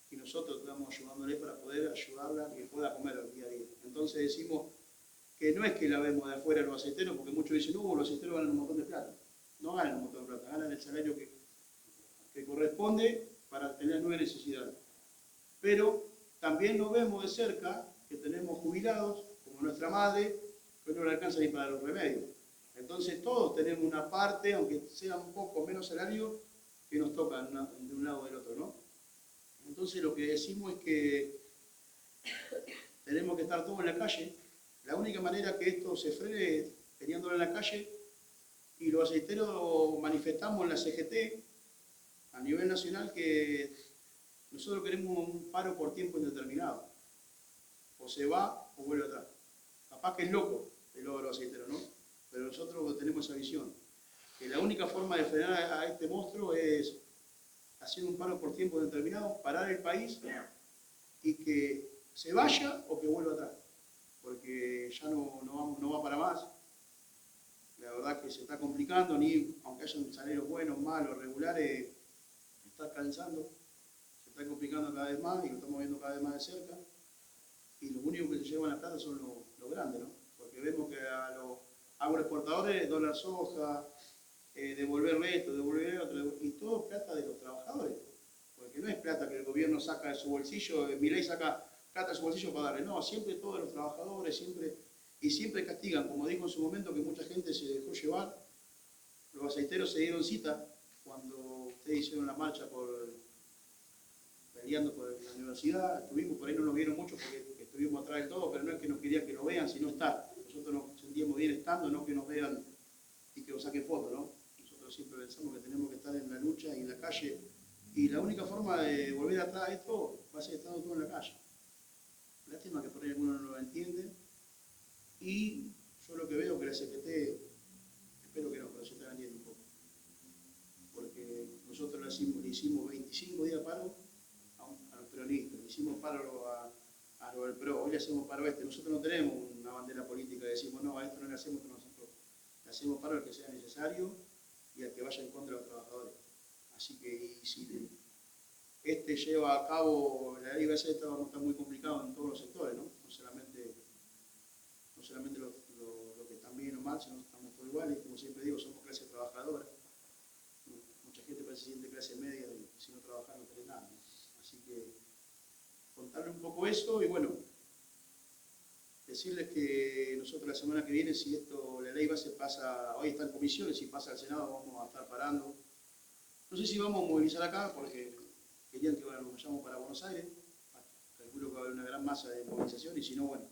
Y nosotros estamos ayudándole para poder ayudarla y que pueda comer el día a día. Entonces decimos que no es que la vemos de afuera los aceiteros, porque muchos dicen, no, los aceiteros ganan un montón de plata. No ganan un montón de plata, ganan el salario que corresponde para tener nuevas necesidades. Pero también nos vemos de cerca que tenemos jubilados, como nuestra madre, que no le alcanza ni para los remedios. Entonces todos tenemos una parte, aunque sea un poco menos salario, que nos toca de un lado o del otro, ¿no? Entonces lo que decimos es que tenemos que estar todos en la calle. La única manera que esto se frene es teniéndolo en la calle, y los aceiteros manifestamos en la CGT a nivel nacional que nosotros queremos un paro por tiempo indeterminado. O se va o vuelve atrás. Capaz que es loco el logro aceitero, ¿no? Pero nosotros tenemos esa visión. Que la única forma de frenar a este monstruo es haciendo un paro por tiempo determinado, parar el país y que se vaya o que vuelva atrás. Porque ya no va para más. La verdad que se está complicando, ni aunque hayan salarios buenos, malos, regulares, está cansando, se está complicando cada vez más y lo estamos viendo cada vez más de cerca. Y los únicos que se llevan la plata son los grandes, ¿no? Porque vemos que a los agroexportadores, dólar soja, devolverle esto, devolverle otro, y todo plata de los trabajadores. Porque no es plata que el gobierno saca de su bolsillo, Milei saca plata de su bolsillo para darle, no, siempre todos los trabajadores, siempre castigan, como dijo en su momento que mucha gente se dejó llevar. Los aceiteros se dieron cita cuando ustedes hicieron la marcha peleando por la universidad, estuvimos, por ahí no nos vieron mucho porque estuvimos atrás del todo, pero no es que nos querían que nos vean, sino estar. Nosotros nos sentíamos bien estando, no que nos vean y que nos saquen fotos, ¿no? Nosotros siempre pensamos que tenemos que estar en la lucha y en la calle, y la única forma de volver atrás a esto va a ser estando todo en la calle. Lástima que por ahí algunos no lo entienden, y yo lo que veo que la CGT, espero que no, pero se está vendiendo un poco. Porque nosotros le hicimos 25 días de paro a los peronistas, le hicimos paro a lo del PRO, hoy le hacemos paro a este. Nosotros no tenemos una bandera política que decimos, no, a esto no le hacemos, nosotros le hacemos paro al que sea necesario y al que vaya en contra de los trabajadores. Así que, y si este lleva a cabo, la ley va a ser, vamos a estar muy complicado en todos los sectores, ¿no? No solamente los que están bien o mal, sino que estamos todos iguales, como siempre digo, somos clase trabajadora. Mucha gente parece que se siente clase media y si no trabajar no tenés nada, ¿no? Así que contarle un poco eso y bueno, decirles que nosotros la semana que viene, si la ley base pasa, hoy está en comisiones, si pasa al Senado vamos a estar parando. No sé si vamos a movilizar acá porque querían que nos vayamos para Buenos Aires. Calculo que va a haber una gran masa de movilización y si no, bueno,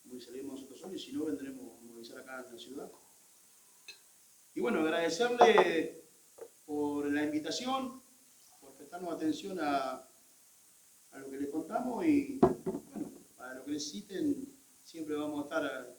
movilizaremos nosotros solos y si no, vendremos a movilizar acá en la ciudad. Y bueno, agradecerle por la invitación, por prestarnos atención a lo que les contamos y bueno, para lo que necesiten siempre vamos a estar